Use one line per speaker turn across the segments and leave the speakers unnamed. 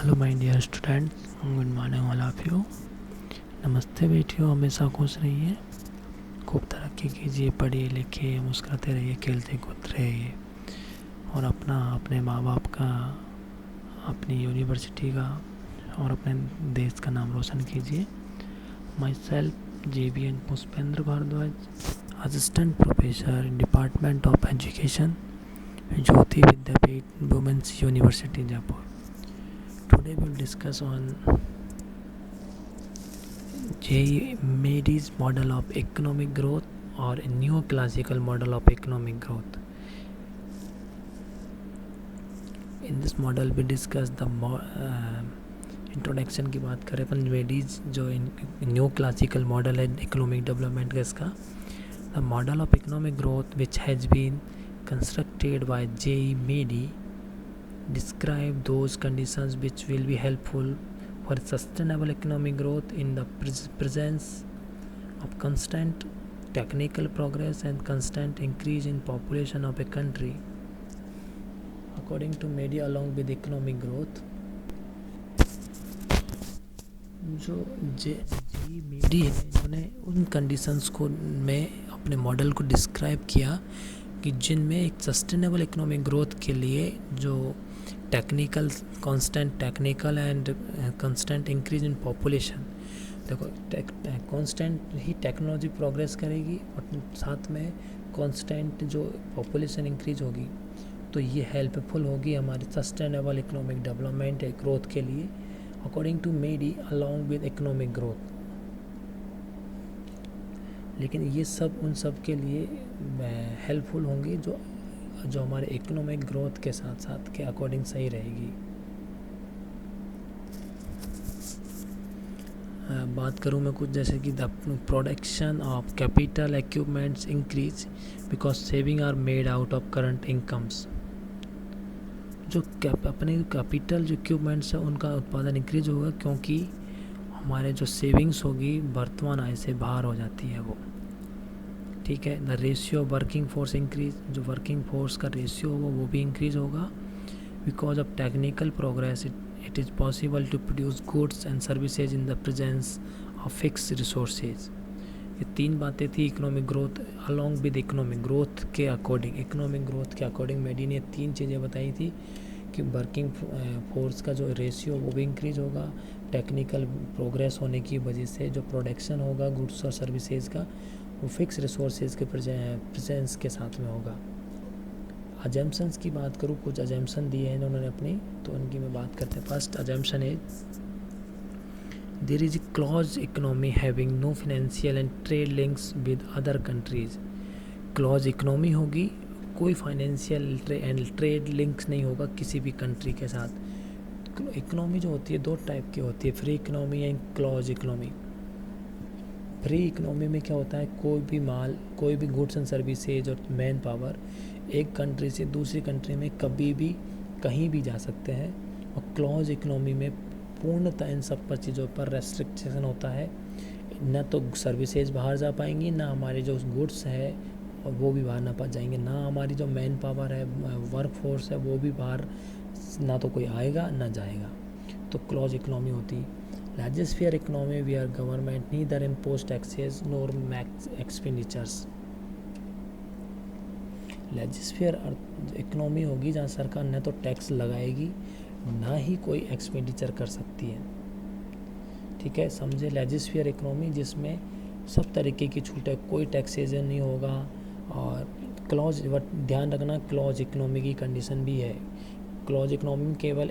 Hello my dear students, good morning all of you. नमस्ते बेटियों, हमेशा खुश रहिए, खूब तरक्की कीजिए, पढ़िए लिखिए, मुस्कुराते रहिए, खेलते कूदते रहिए और अपने माँ बाप का, अपनी यूनिवर्सिटी का और अपने देश का नाम रोशन कीजिए। Myself JBN Pushpendra Bhardwaj, assistant professor in department of education, Jyoti Vidyapeeth, women's university Jaipur. Today we will discuss on J. Mady's model of economic growth or a neoclassical model of economic growth. In this model we discuss the introduction की बात करें अपन Mady's जो new classical model है economic development का, इसका the model of economic growth which has been constructed by J. Mady describe those conditions which will be helpful for sustainable economic growth in the presence of constant technical progress and constant increase in population of a country. According to Mady, along with economic growth, जो जे मेडी है, इन्होंने उन conditions को में अपने model को describe किया कि जिनमें एक सस्टेनेबल इकोनॉमिक ग्रोथ के लिए जो constant technical and constant increase in population, देखो कांस्टेंट ही टेक्नोलॉजी प्रोग्रेस करेगी और साथ में कांस्टेंट जो पॉपुलेशन इंक्रीज होगी, तो ये हेल्पफुल होगी हमारे सस्टेनेबल इकोनॉमिक डेवलपमेंट ग्रोथ के लिए, according to Mady, along with economic growth. लेकिन ये सब उन सब के लिए हेल्पफुल होंगी जो हमारे इकोनॉमिक ग्रोथ के साथ साथ के अकॉर्डिंग सही रहेगी। बात करूँ मैं कुछ जैसे कि the production of capital equipments increase because saving are made out of current incomes. जो अपने कैपिटल जो इक्विपमेंट्स है उनका उत्पादन इंक्रीज होगा क्योंकि हमारे जो सेविंग्स होगी वर्तमान आय से बाहर हो जाती है वो, ठीक है। The ratio working force increase, जो वर्किंग फोर्स का रेशियो होगा वो भी इंक्रीज होगा because of technical progress it is possible to produce goods and services in the presence of fix resources. ये तीन बातें थी economic growth along with economic growth के अकॉर्डिंग। इकोनॉमिक ग्रोथ के अकॉर्डिंग मेडी ने तीन चीज़ें बताई थी कि वर्किंग फोर्स का जो रेशियो वो भी इंक्रीज होगा, टेक्निकल प्रोग्रेस होने की वजह से जो प्रोडक्शन होगा गुड्स और सर्विसेज का वो फिक्स रिसोर्सेज के प्रेजेंस के साथ में होगा। अजम्पशंस की बात करूँ, कुछ अजम्पशन दिए हैं इन्होंने अपनी, तो उनकी मैं बात करते हैं। फर्स्ट अजम्पशन है there is a close economy having no financial and trade links with other countries. Close economy होगी, कोई फाइनेंशियल एंड ट्रेड लिंक्स नहीं होगा किसी भी कंट्री के साथ। इकोनॉमी जो होती है दो टाइप की होती है, free economy and close economy. Free economy में क्या होता है, कोई भी माल, कोई भी गुड्स एंड सर्विसेज और मैन पावर एक कंट्री से दूसरी कंट्री में कभी भी कहीं भी जा सकते हैं। और क्लोज इकोनॉमी में पूर्णतः इन सब पर चीज़ों पर रेस्ट्रिक्शन होता है, ना तो सर्विसेज बाहर जा पाएंगी, ना हमारे जो गुड्स है और वो भी बाहर ना पा जाएंगे, ना हमारी जो मैन पावर है, वर्क फोर्स है, वो भी बाहर ना तो कोई आएगा ना जाएगा। तो क्लोज इकोनॉमी होती है। Large sphere economy where government neither impose taxes nor max expenditures. Large sphere economy होगी जहाँ सरकार न तो टैक्स लगाएगी ना ही कोई एक्सपेंडिचर कर सकती है, ठीक है, समझे। लार्ज स्फीयर इकोनॉमी जिसमें सब तरीके की छूट है, कोई टैक्सेशन नहीं होगा। और क्लोज, ध्यान रखना क्लोज इकोनॉमी की कंडीशन भी है। क्लोज इकोनॉमी में केवल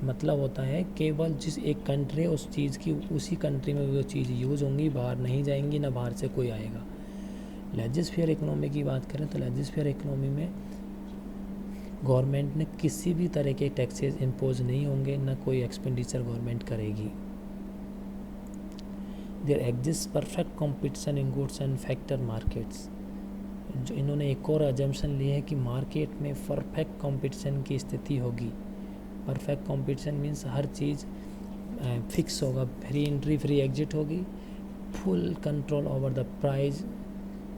मतलब होता है केवल जिस एक कंट्री उस चीज़ की, उसी कंट्री में वो चीज़ यूज़ होंगी, बाहर नहीं जाएंगी, ना बाहर से कोई आएगा। लार्ज स्फीयर इकोनॉमी की बात करें तो लार्ज स्फीयर इकोनॉमी में गवर्नमेंट ने किसी भी तरह के टैक्सेस इम्पोज नहीं होंगे, ना कोई एक्सपेंडिचर गवर्नमेंट करेगी। There exist perfect competition in goods and factor markets. जो इन्होंने एक और अजम्पशन ली है कि मार्केट में परफेक्ट कंपटीशन की स्थिति होगी। परफेक्ट कंपटीशन मीन्स हर चीज़ फिक्स होगा, फ्री एंट्री फ्री एग्जिट होगी, full control over the price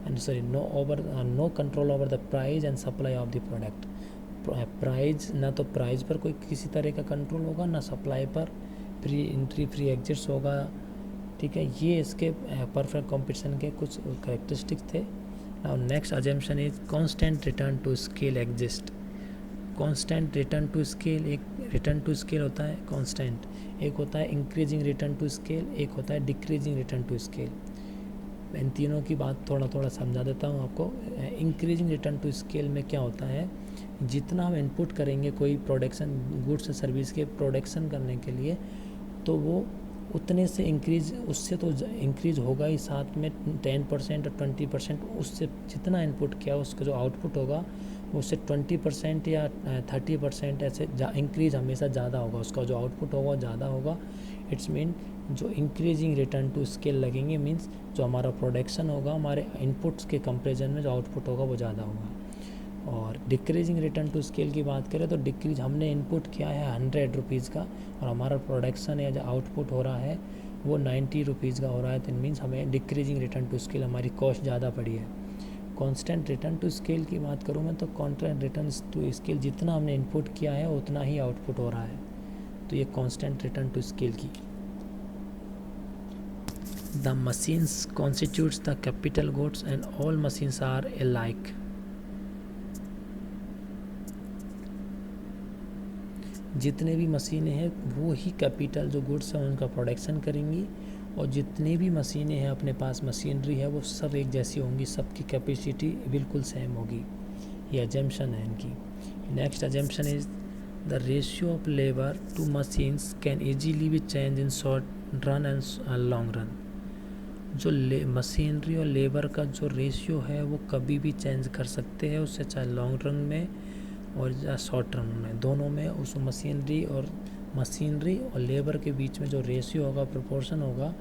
and no control over the price and supply of the product. Price, ना तो प्राइस पर कोई किसी तरह का कंट्रोल होगा, ना सप्लाई पर फ्री एंट्री फ्री एग्जिट्स होगा। ठीक है, ये इसके परफेक्ट कंपटीशन के कुछ करेक्टरिस्टिक्स थे। Now next assumption is constant return to scale exist. Constant return to scale, एक रिटर्न टू स्केल होता है कांस्टेंट, एक होता है इंक्रीजिंग रिटर्न टू स्केल, एक होता है डिक्रीजिंग रिटर्न टू स्केल। इन तीनों की बात थोड़ा थोड़ा समझा देता हूँ आपको। इंक्रीजिंग रिटर्न टू स्केल में क्या होता है, जितना हम इनपुट करेंगे कोई प्रोडक्शन गुड्स सर्विस के प्रोडक्शन करने के लिए, तो वो उतने से इंक्रीज, उससे तो इंक्रीज होगा ही, साथ में 10% और 20%, उससे जितना इनपुट किया उसका जो आउटपुट होगा उससे 20% या 30% ऐसे इंक्रीज हमेशा ज़्यादा होगा, उसका जो आउटपुट होगा ज़्यादा होगा। इट्स मीन जो इंक्रीजिंग रिटर्न टू स्केल लगेंगे, मीन्स जो हमारा प्रोडक्शन होगा हमारे इनपुट्स के कंपेरिजन में जो आउटपुट होगा वो ज़्यादा होगा। और डिक्रीजिंग रिटर्न टू स्केल की बात करें तो डिक्रीज, हमने इनपुट किया है 100 रुपीज़ का और हमारा प्रोडक्शन या जो आउटपुट हो रहा है वो 90 रुपीज़ का हो रहा है, तो मीन्स हमें डिक्रीजिंग रिटर्न टू स्केल, हमारी कॉस्ट ज़्यादा पड़ी है। कांस्टेंट रिटर्न टू स्केल की बात करूँ मैं, तो कांस्टेंट रिटर्न टू स्केल जितना हमने इनपुट किया है उतना ही आउटपुट हो रहा है, तो ये कांस्टेंट रिटर्न टू स्केल की। The machines constitutes the capital goods and all machines are alike. जितने भी मशीनें हैं वो ही कैपिटल जो गुड्स हैं उनका प्रोडक्शन करेंगी, और जितनी भी मशीनें हैं अपने पास मशीनरी है वो सब एक जैसी होंगी, सबकी कैपेसिटी बिल्कुल सेम होगी। ये अजम्पशन है इनकी। Next assumption is the ratio of labour to machines can easily be change in short run and long run. जो मशीनरी और लेबर का जो रेशियो है वो कभी भी चेंज कर सकते हैं, उससे चाहे लॉन्ग रन में और या शॉर्ट रन में, दोनों में उस मशीनरी और लेबर के बीच में जो रेशियो होगा, प्रोपोर्शन होगा,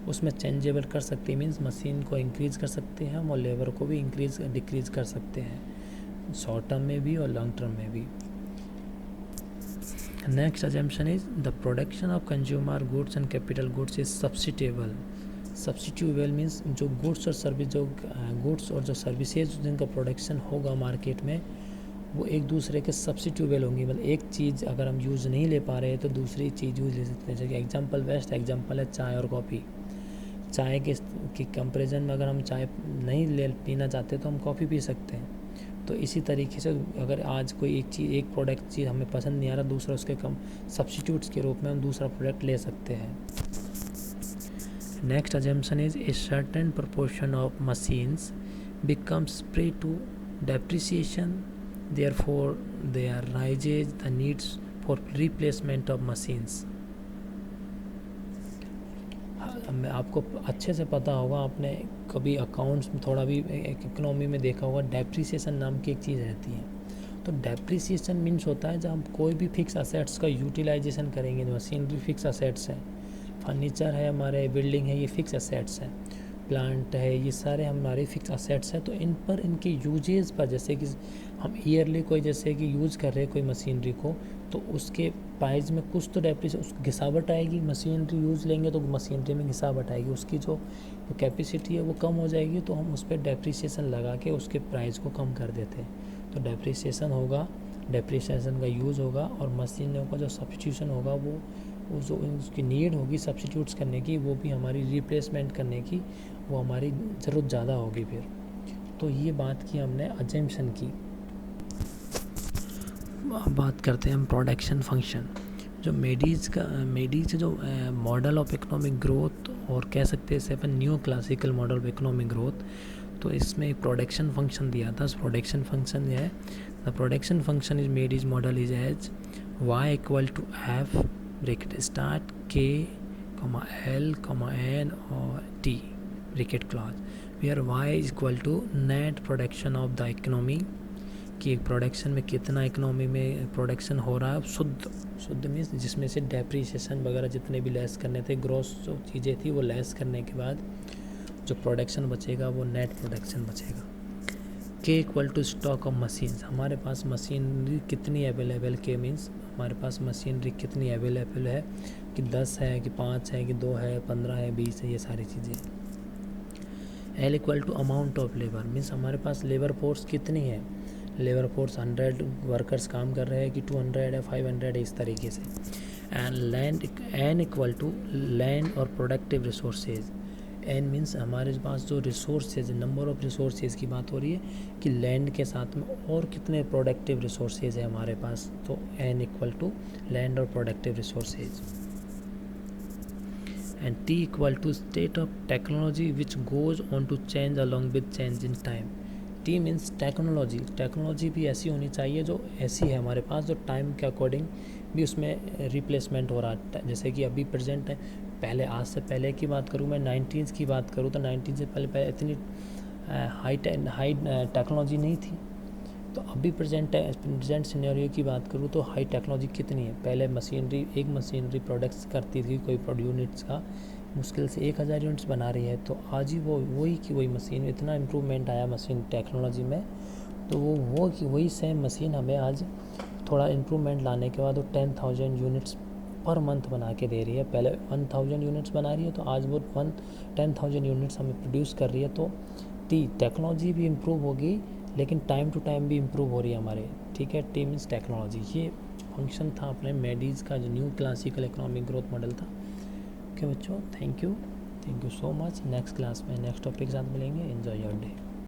उसमें चेंजेबल कर सकते हैं। मीन्स मशीन को इंक्रीज़ कर सकते हैं हम और लेबर को भी इंक्रीज़ डिक्रीज़ कर सकते हैं, शॉर्ट टर्म में भी और लॉन्ग टर्म में भी। Next assumption is the production of consumer goods and capital goods is substitutable. Substitutable means जो गुड्स और सर्विस, जो गुड्स और जो सर्विसेज जिनका प्रोडक्शन होगा मार्केट में, वो एक दूसरे के सब्स्टिट्यूएबल होंगी। मतलब एक चीज़ अगर हम यूज़ नहीं ले पा रहे हैं तो दूसरी चीज़ यूज़ ले सकते हैं। जैसे एग्जांपल, बेस्ट एग्जांपल है चाय और कॉफ़ी। चाय के कंपैरिजन में अगर हम चाय नहीं ले पीना चाहते तो हम कॉफ़ी पी सकते हैं। तो इसी तरीके से अगर आज कोई एक प्रोडक्ट चीज़ हमें पसंद नहीं आ रहा, दूसरा उसके कम सब्स्टिट्यूट्स के रूप में हम दूसरा प्रोडक्ट ले सकते हैं। Next assumption is a certain proportion of machines becomes prey to depreciation, therefore there rises the needs for replacement of machines. आपको अच्छे से पता होगा, आपने कभी अकाउंट्स में थोड़ा भी इकोनॉमी में देखा होगा, डेप्रिसिएशन नाम की एक चीज़ रहती है। तो डेप्रिसिएशन मीन्स होता है जब हम कोई भी फिक्स असेट्स का यूटिलाइजेशन करेंगे। मशीनरी फिक्स असेट्स है, फर्नीचर है, हमारे बिल्डिंग है, ये फिक्स असेट्स हैं, प्लांट है, ये सारे हमारे फिक्स असेट्स हैं। तो इन पर इनके यूजेस पर, जैसे कि हम ईयरली कोई जैसे कि यूज़ कर रहे हैं कोई मशीनरी को, तो उसके प्राइस में कुछ तो डेप्रिसिएशन घिसावट आएगी। मशीनरी यूज़ लेंगे तो मशीनरी में घिसावट आएगी, उसकी जो कैपेसिटी है वो कम हो जाएगी, तो हम उस पर डेप्रिसिएशन लगा के उसके प्राइस को कम कर देते हैं। तो डेप्रिसिएशन होगा, डेप्रिसिएशन का यूज़ होगा, और मशीनों का जो सब्स्टिट्यूशन होगा वो जो उसकी नीड होगी सब्स्टिट्यूट्स करने की, वो भी हमारी रिप्लेसमेंट करने की, वो हमारी ज़रूरत ज़्यादा होगी फिर। तो ये बात की हमने अजम्पशन की। बात करते हैं हम प्रोडक्शन फंक्शन। जो मेडीज जो मॉडल ऑफ इकोनॉमिक ग्रोथ, और कह सकते हैं इसे अपन new classical model of economic growth, तो इसमें एक प्रोडक्शन फंक्शन दिया था। प्रोडक्शन फंक्शन ये है, the production function is Meade's model is as y equal to F bracket start k, l, n और t bracket close, where y is equal to net production of the economy, कि एक production में कितना economy में production हो रहा है, शुद्ध मीन्स जिसमें से डेप्रिसिएशन वगैरह जितने भी लेस करने थे, ग्रॉस जो चीज़ें थी वो लेस करने के बाद जो प्रोडक्शन बचेगा वो नेट प्रोडक्शन बचेगा। k equal to stock of machines, हमारे पास मशीनरी कितनी अवेलेबल, k मीन्स हमारे पास मशीनरी कितनी अवेलेबल है, कि 10 है, कि 5 है, कि 2 है, 15 है, 20 है, ये सारी चीज़ें। l equal to amount of labour, means हमारे पास लेबर फोर्स कितनी है, लेबर फोर्स 100 वर्कर्स काम कर रहे हैं कि 200 है, 500 है, इस तरीके से। And land N equal to land और प्रोडक्टिव रिसोर्सेज। एन मीन्स हमारे पास जो रिसोर्सेज, नंबर ऑफ रिसोर्सेज की बात हो रही है कि लैंड के साथ में और कितने प्रोडक्टिव रिसोर्सेज है हमारे पास, तो एन इक्वल टू लैंड और productive resources. And T equal to state of technology which goes on to change along with change in time. T means technology, technology भी ऐसी होनी चाहिए जो ऐसी है हमारे पास जो टाइम के अकॉर्डिंग भी उसमें रिप्लेसमेंट हो रहा है। जैसे कि अभी प्रेजेंट है, पहले आज से पहले की बात करूँ मैं, 19 की बात करूँ तो 19 से पहले इतनी हाई टेक्नोलॉजी नहीं थी। तो अभी प्रेजेंट सिनेरियो की बात करूँ तो हाई टेक्नोलॉजी कितनी है। पहले मशीनरी, एक मशीनरी प्रोडक्ट्स करती थी कोई यूनिट्स का, मुश्किल से 1000 यूनिट्स बना रही है, तो आज ही वो वही की वही मशीन, इतना इम्प्रूवमेंट आया मशीन टेक्नोलॉजी में, तो वो की वही सेम मशीन हमें आज थोड़ा इम्प्रूवमेंट लाने के बाद वो 10,000 यूनिट्स पर मंथ बना के दे रही है। पहले 1000 यूनिट्स बना रही है, तो आज वो 10,000 यूनिट्स हमें प्रोड्यूस कर रही है। तो टेक्नोलॉजी भी इम्प्रूव होगी, लेकिन टाइम टू टाइम भी इम्प्रूव हो रही है हमारे, ठीक है। टी मीन्स टेक्नोलॉजी, ये फंक्शन था अपने मेडीज़ का जो new classical economic growth model था। ओके बच्चों, thank you so much. Next class में नेक्स्ट टॉपिक के साथ मिलेंगे। Enjoy your day.